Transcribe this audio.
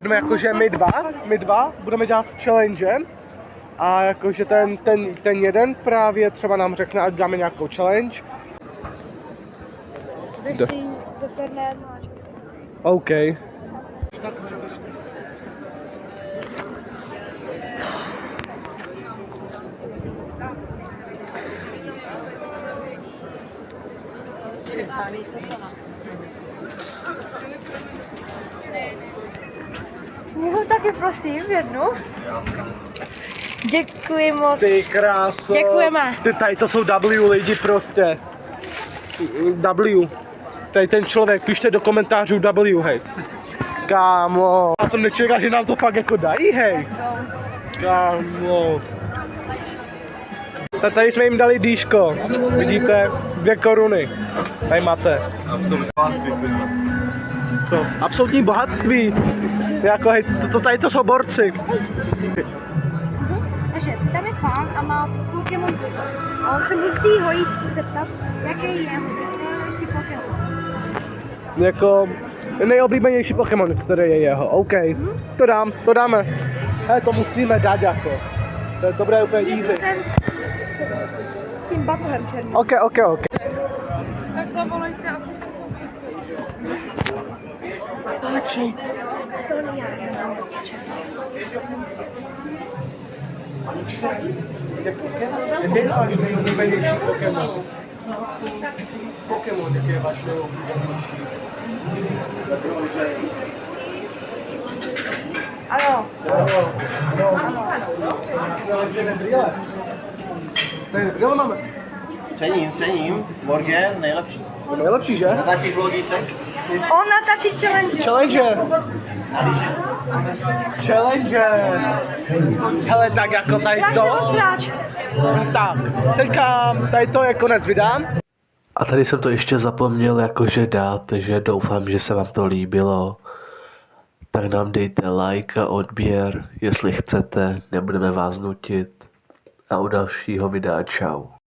Budeme jakože my dva budeme dělat challenge a jakože ten jeden právě třeba nám řekne, ať dáme nějakou challenge. Jdeš si zeptat na jednu a OK. Můžu taky prosím jednu? Děkuji moc. Ty kráso. Děkujeme. Ty tady to jsou W lidi prostě. W. Tady ten člověk, pište do komentářů W, hej. Kámo. Já jsem nečekal, že nám to fakt jako dají, hej. Kámo. Tady jsme jim dali dýško. Vidíte? 2 koruny. Tady máte. Absolutní bohatství. Jako, hej, tady to jsou borci. Takže tam je pán a má Pokémon Go. A on se musí ho jít zeptat, jaký je nejlepší Pokémon. Jako nejoblíbenější Pokémon, který je jeho. OK, to dáme. Hele, to musíme dát jako. To bude úplně easy. Ten s tím batohem černým. OK. Tak zavolejte asi. Počkej. To já nemám. Jaký je váš nejoblíbenější Pokémon? Pokémon, jaký je váš nejoblíbenější? Ano. Jste brýle. Jste brýle máme? Cením. Morgan, nejlepší. Nejlepší, že? Natáčíš vlogisek? On natáčí challenge. Challenge. Na lyže? Challenge. Hele, tak jako tady to. Tak, teďka tady to je konec videa. A tady jsem to ještě zapomněl jakože dát, takže doufám, že se vám to líbilo. Tak nám dejte like a odběr, jestli chcete, nebudeme vás nutit. A u dalšího videa čau.